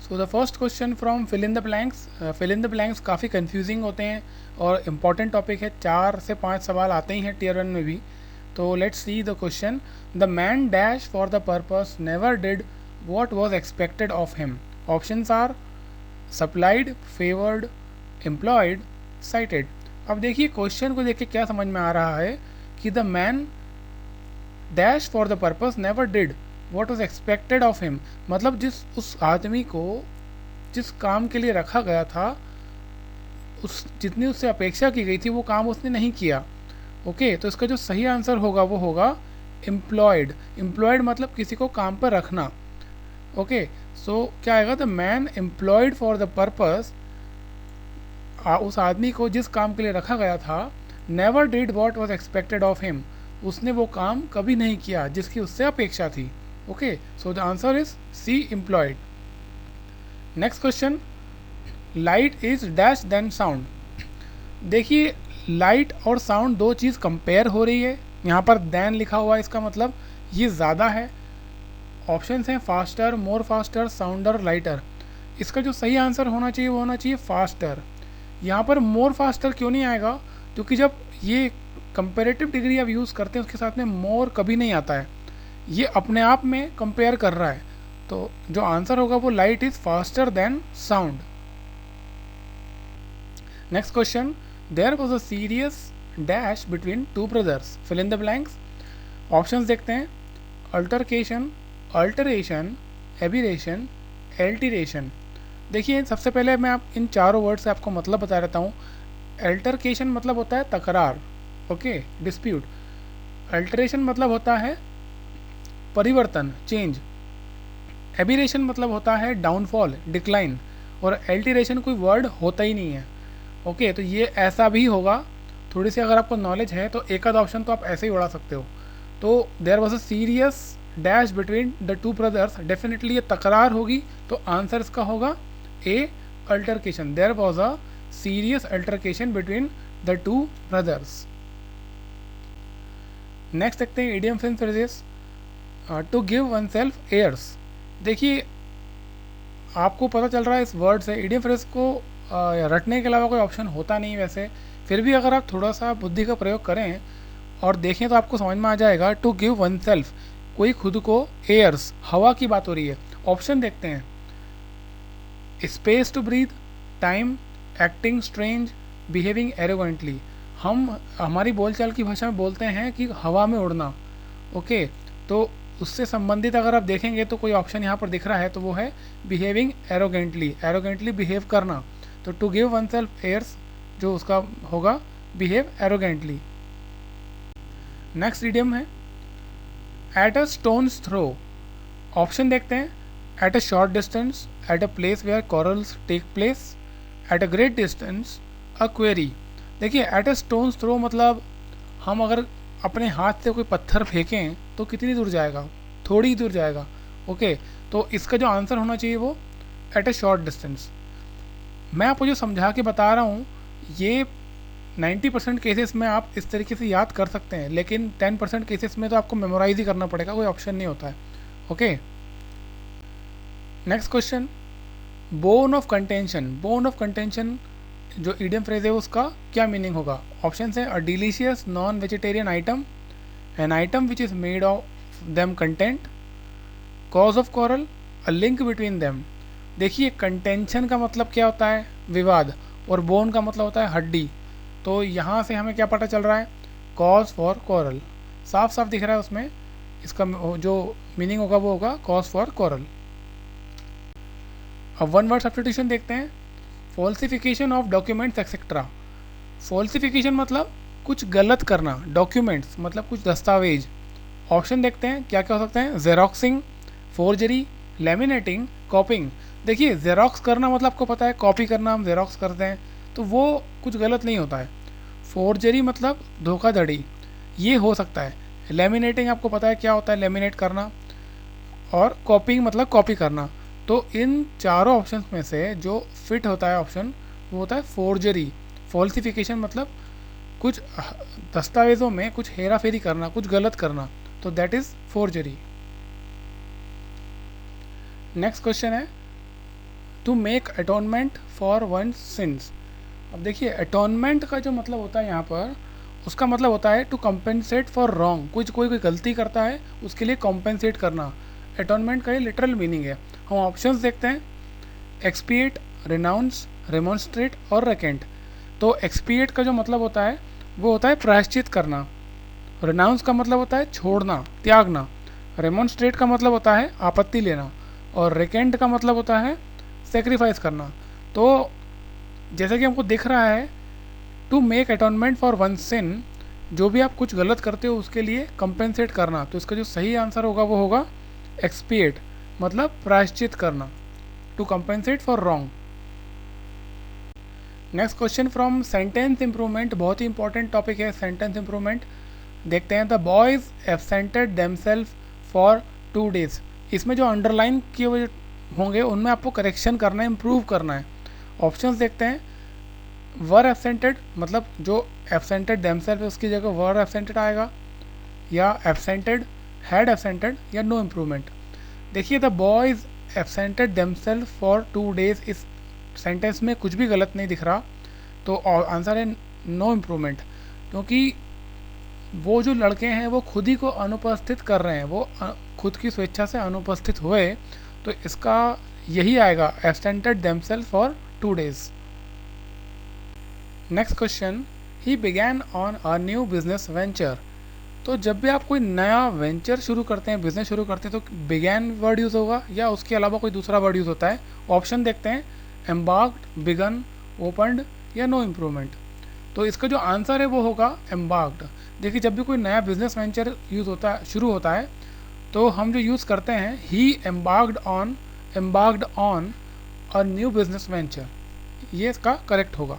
So the first question from fill in the blanks. Fill in the blanks काफ़ी confusing होते हैं और important topic है, 4 से 5 सवाल आते ही हैं टीयर 1 में भी। तो let's see the question. The man dash for the purpose never did what was expected of him. Options are supplied, favoured, employed, cited. अब देखिए क्वेश्चन को देख के क्या समझ में आ रहा है कि the man dash for the purpose never did what was expected of him, मतलब उस आदमी को जिस काम के लिए रखा गया था, उस जितनी उससे अपेक्षा की गई थी वो काम उसने नहीं किया। ओके, तो इसका जो सही आंसर होगा वो होगा एम्प्लॉयड। एम्प्लॉयड मतलब किसी को काम पर रखना। ओके, सो क्या आएगा, the man employed for the purpose, उस आदमी को जिस काम के लिए रखा गया था, never did what was expected of him, उसने वो काम कभी नहीं किया जिसकी उससे अपेक्षा थी। Okay, so the answer is C, employed. Next question, light is dash then sound. देखिए लाइट और साउंड दो चीज़ कंपेयर हो रही है, यहाँ पर देन लिखा हुआ है, इसका मतलब ये ज़्यादा है। ऑप्शंस हैं फास्टर, मोर फास्टर, साउंडर, लाइटर। इसका जो सही आंसर होना चाहिए वो होना चाहिए फास्टर। यहाँ पर मोर फास्टर क्यों नहीं आएगा, क्योंकि जब ये कंपेरेटिव डिग्री आप यूज़ करते हैं उसके साथ में मोर कभी नहीं आता है, ये अपने आप में कंपेयर कर रहा है। तो जो आंसर होगा वो light is faster than sound. Next question, there was a serious dash between two brothers, fill in the blanks. Options देखते हैं, अल्टरकेशन, अल्टरेशन, एबिरेशन, एल्टीरेशन। देखिए सबसे पहले मैं आप इन चारों वर्ड से आपको मतलब बता देता हूँ। अल्टरकेशन मतलब होता है तकरार, ओके, डिस्प्यूट। अल्टरेशन मतलब होता है परिवर्तन, चेंज। एबिरेशन मतलब होता है डाउनफॉल, डिक्लाइन। और एल्टीरेशन कोई वर्ड होता ही नहीं है। ओके, तो ये ऐसा भी होगा। थोड़ी सी अगर आपको नॉलेज है तो एक आध ऑप्शन तो आप ऐसे ही उड़ा सकते हो। तो there was a serious dash between the two brothers, definitely ये तकरार होगी, तो आंसर इसका होगा a, altercation. There was a serious altercation between the two brothers. Next देखते हैं idiom French phrases. To give oneself airs. देखिए आपको पता चल रहा है इस वर्ड से इडियम फ्रेज को रटने के अलावा कोई ऑप्शन होता नहीं वैसे, फिर भी अगर आप थोड़ा सा बुद्धि का प्रयोग करें और देखें तो आपको समझ में आ जाएगा। टू गिव वन सेल्फ, कोई खुद को, एयर्स, हवा की बात हो रही है। ऑप्शन देखते हैं, space to breathe, time, acting strange, behaving arrogantly. हम हमारी बोलचाल की भाषा में बोलते हैं कि हवा में उड़ना। ओके, तो उससे संबंधित अगर आप देखेंगे तो कोई ऑप्शन यहाँ पर दिख रहा है, तो वो है बिहेविंग एरोगेंटली, एरोगेंटली बिहेव करना। तो to give oneself airs जो उसका होगा बिहेव एरोगेंटली। नेक्स्ट इडियम है at a stone's throw. Option देखते हैं, at a short distance, at a place where quarrels take place, at a great distance, a query. देखिए at a stone's throw मतलब हम अगर अपने हाथ से कोई पत्थर फेंकें तो कितनी दूर जाएगा, थोड़ी ही दूर जाएगा। ओके, तो इसका जो आंसर होना चाहिए वो एट अ शॉर्ट डिस्टेंस। मैं आपको जो समझा के बता रहा हूँ ये 90% केसेस में आप इस तरीके से याद कर सकते हैं, लेकिन 10% केसेस में तो आपको मेमोराइज ही करना पड़ेगा, कोई ऑप्शन नहीं होता है। Okay, next question, bone of contention. Bone of contention जो इडियम फ्रेज है उसका क्या मीनिंग होगा। ऑप्शन है, a delicious non vegetarian item, an item which is made of them content, cause of quarrel, a link between them. देखिए contention का मतलब क्या होता है, विवाद, और बोन का मतलब होता है हड्डी। तो यहाँ से हमें क्या पता चल रहा है, कॉज फॉर कॉरल, साफ साफ दिख रहा है उसमें। इसका जो मीनिंग होगा वो होगा कॉज फॉर कॉरल। अब वन वर्ड सब्स्टिट्यूशन देखते हैं, falsification of documents etcetera. Falsification मतलब कुछ गलत करना, डॉक्यूमेंट्स मतलब कुछ दस्तावेज। ऑप्शन देखते हैं क्या क्या हो सकते हैं, जेरोक्सिंग, फोर्जरी, लेमिनेटिंग, कॉपिंग। देखिए जेरोक्स करना मतलब आपको पता है कॉपी करना, हम जेरोक्स करते हैं, तो वो कुछ गलत नहीं होता है। फोर्जरी मतलब धोखाधड़ी, ये हो सकता है। लेमिनेटिंग आपको पता है क्या होता है, लेमिनेट करना। और कॉपिंग मतलब कॉपी करना। तो इन चारों ऑप्शंस में से जो फिट होता है ऑप्शन वो होता है फोर्जरी। फॉल्सिफिकेशन मतलब कुछ दस्तावेज़ों में कुछ हेरा फेरी करना, कुछ गलत करना, तो that is forgery. Next question है, to make atonement for one sins. अब देखिए अटोनमेंट का जो मतलब होता है यहाँ पर, उसका मतलब होता है टू कंपेंसेट फॉर रॉन्ग। कोई गलती करता है उसके लिए कॉम्पेंसेट करना, अटोनमेंट का ये लिटरल मीनिंग है। हम ऑप्शंस देखते हैं, एक्सपिएट, रिनाउंस, रेमोन्स्ट्रेट और रेकेंट। तो एक्सपिएट का जो मतलब होता है वो होता है प्रायश्चित करना, रिनाउंस का मतलब होता है छोड़ना, त्यागना, रेमोन्स्ट्रेट का मतलब होता है आपत्ति लेना, और रेकेंट का मतलब होता है सेक्रीफाइस करना। तो जैसे कि हमको दिख रहा है, to make atonement for one sin, जो भी आप कुछ गलत करते हो उसके लिए कंपेंसेट करना। तो इसका जो सही आंसर होगा वो होगा एक्सपिएट, मतलब प्रायश्चित करना, to compensate for wrong. Next question from sentence improvement, बहुत ही इंपॉर्टेंट टॉपिक है सेंटेंस इंप्रूवमेंट। देखते हैं, the boys absented themselves for 2 days। इसमें जो अंडरलाइन किए हुए होंगे उनमें आपको करेक्शन करना है, इम्प्रूव करना है। ऑप्शंस देखते हैं, वर एब्सेंटेड, मतलब जो एब्सेंटेड देमसेल्फ है उसकी जगह वर एब्सेंटेड आएगा, या एब्सेंटेड, हैड एब्सेंटेड, या नो इम्प्रूवमेंट। देखिए the boys absented themselves for 2 days, इस सेंटेंस में कुछ भी गलत नहीं दिख रहा, तो आंसर है नो इम्प्रूवमेंट। क्योंकि वो जो लड़के हैं वो खुद ही को अनुपस्थित कर रहे हैं, वो खुद की स्वेच्छा से अनुपस्थित हुए, तो इसका यही आएगा, absented themselves for 2 days। Next question, he began on a new business venture. तो जब भी आप कोई नया वेंचर शुरू करते हैं, बिजनेस शुरू करते हैं, तो बिगैन वर्ड यूज़ होगा या उसके अलावा कोई दूसरा वर्ड यूज़ होता है। ऑप्शन देखते हैं, एम्बार्क्ड, बिगन, ओपनड, या नो इम्प्रूवमेंट। तो इसका जो आंसर है वो होगा एम्बार्क्ड। देखिए जब भी कोई नया बिजनेस वेंचर यूज़ होता है, शुरू होता है, तो हम जो यूज़ करते हैं he embarked on a new business venture, ये इसका करेक्ट होगा।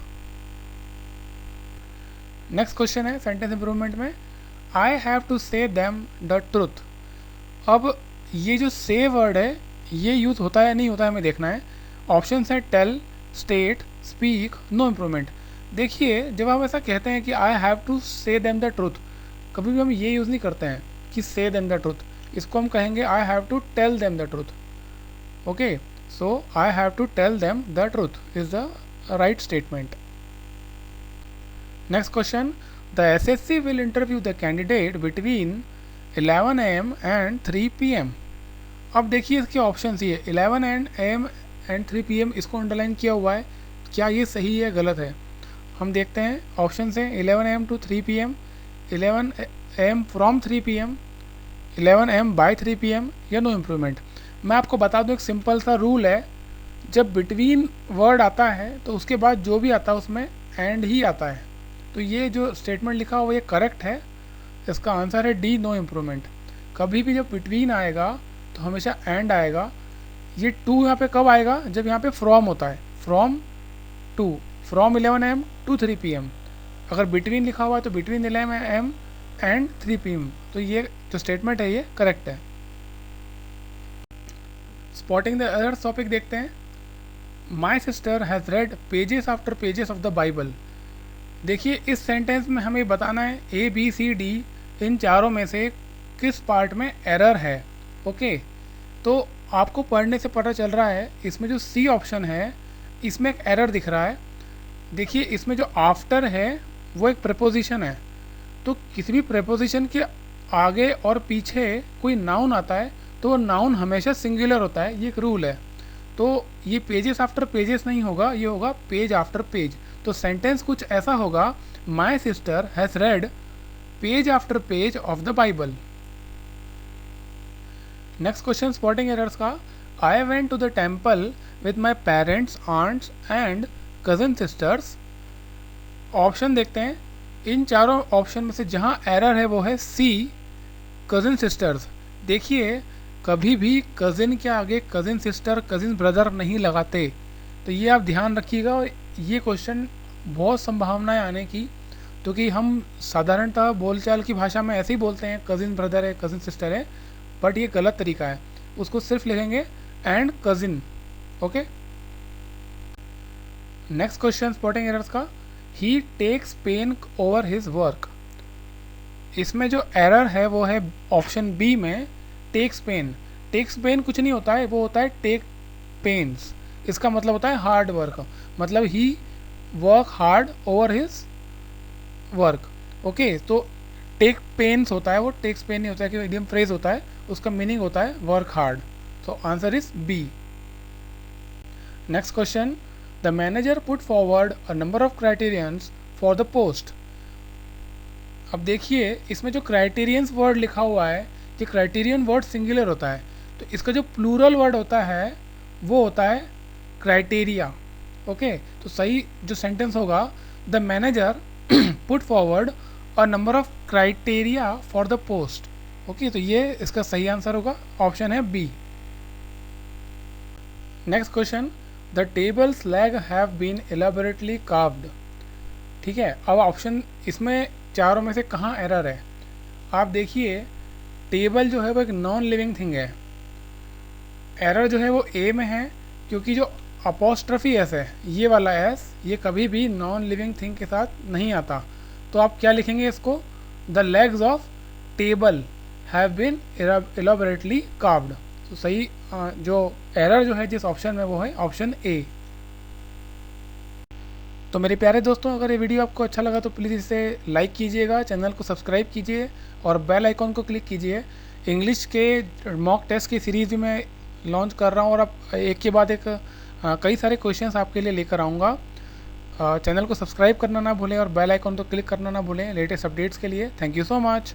नेक्स्ट क्वेश्चन है सेंटेंस इंप्रूवमेंट में, I have to say them the truth. अब ये जो से वर्ड है ये यूज़ होता है या नहीं होता है हमें देखना है। ऑप्शन है tell, state, speak, no improvement. देखिए जब हम ऐसा कहते हैं कि I have to say them the truth, कभी भी हम ये यूज़ नहीं करते हैं कि से देम द ट्रुथ, इसको हम कहेंगे I have to tell them the truth. Okay, so I have to tell them the truth is the right statement. Next question, the SSC will interview the candidate between 11 AM and 3 PM। अब देखिए इसके option ही है, 11 AM and 3 PM, इसको underline किया हुआ है, क्या ये सही है गलत है। हम देखते हैं ऑप्शन से, 11 AM to 3 PM, 11 AM from 3 PM, 11 AM by 3 PM, या नो इम्प्रूवमेंट। मैं आपको बता दूं एक सिंपल सा रूल है, जब बिटवीन वर्ड आता है तो उसके बाद जो भी आता है उसमें एंड ही आता है। तो ये जो स्टेटमेंट लिखा हुआ ये करेक्ट है, इसका आंसर है डी, नो इम्प्रूवमेंट। कभी भी जब बिटवीन आएगा तो हमेशा एंड आएगा। ये टू यहाँ पे कब आएगा, जब यहाँ पे फ्रॉम होता है, from to, from 11 AM to 3 PM। अगर बिटवीन लिखा हुआ है तो बिटवीन 11 AM एंड 3 PM। तो ये जो स्टेटमेंट है ये करेक्ट है। स्पॉटिंग द एरर्स टॉपिक देखते हैं, माई sister has red pages after pages of the Bible. देखिए इस सेंटेंस में हमें बताना है ABCD इन चारों में से किस पार्ट में एरर है। ओके, तो आपको पढ़ने से पता चल रहा है इसमें जो C ऑप्शन है इसमें एक एरर दिख रहा है। देखिए इसमें जो आफ्टर है वो एक प्रेपोजिशन है, तो किसी भी प्रेपोजिशन के आगे और पीछे कोई नाउन आता है तो वो नाउन हमेशा सिंगुलर होता है, ये एक रूल है। तो ये पेजेस आफ्टर पेजेस नहीं होगा, ये होगा पेज आफ्टर पेज। तो सेंटेंस कुछ ऐसा होगा, my sister has read page after page of the Bible. Next question spotting errors का, I went to the temple with my parents, aunts and cousin sisters. Option देखते हैं, इन चारों option में से जहाँ एरर है वो है C, कज़न सिस्टर्स। देखिए कभी भी कज़िन के आगे कज़िन सिस्टर, कज़िन ब्रदर नहीं लगाते, तो ये आप ध्यान रखिएगा। और ये क्वेश्चन बहुत संभावनाएं आने की, क्योंकि हम साधारणतः बोलचाल की भाषा में ऐसे ही बोलते हैं कज़िन ब्रदर है, कज़िन सिस्टर है, बट ये गलत तरीका है। उसको सिर्फ लिखेंगे and cousin. Okay, next question spotting errors का, he takes pain over his work. इसमें जो एरर है वो है ऑप्शन B में टेक्स पेन। टेक्स पेन कुछ नहीं होता है, वो होता है टेक पेन्स। इसका मतलब होता है हार्ड वर्क, मतलब he work hard over his work. Okay, तो टेक पेन्स होता है, वो टेक्स पेन नहीं होता है कि इडियम फ्रेज होता है, उसका मीनिंग होता है work hard. So answer is B. Next question, the manager put forward a number of criterions for the post. अब देखिए इसमें जो क्राइटेरियंस वर्ड लिखा हुआ है, ये क्राइटेरियन वर्ड सिंगुलर होता है, तो इसका जो प्लूरल वर्ड होता है वो होता है क्राइटेरिया। ओके, तो सही जो सेंटेंस होगा, the manager put forward a number of criteria for the post. Okay, तो ये इसका सही आंसर होगा, ऑप्शन है B. Next question, the tables leg have been elaborately carved. ठीक है, अब ऑप्शन इसमें चारों में से कहाँ एरर है? आप देखिए टेबल जो है वो एक नॉन लिविंग थिंग है, एरर जो है वो ए में है, क्योंकि जो अपोस्ट्रफी एस है, ये वाला एस, ये कभी भी नॉन लिविंग थिंग के साथ नहीं आता। तो आप क्या लिखेंगे इसको? The legs of table have been elaborately carved. तो सही जो एरर जो है जिस ऑप्शन में वो है ऑप्शन ए। तो मेरे प्यारे दोस्तों, अगर ये वीडियो आपको अच्छा लगा तो प्लीज़ इसे लाइक कीजिएगा, चैनल को सब्सक्राइब कीजिए और बेल आइकॉन को क्लिक कीजिए। इंग्लिश के मॉक टेस्ट की सीरीज़ भी मैं लॉन्च कर रहा हूँ और अब एक के बाद एक कई सारे क्वेश्चंस आपके लिए लेकर आऊँगा। चैनल को सब्सक्राइब करना ना भूलें और बेल आइकन को क्लिक करना ना भूलें लेटेस्ट अपडेट्स के लिए। Thank you so much.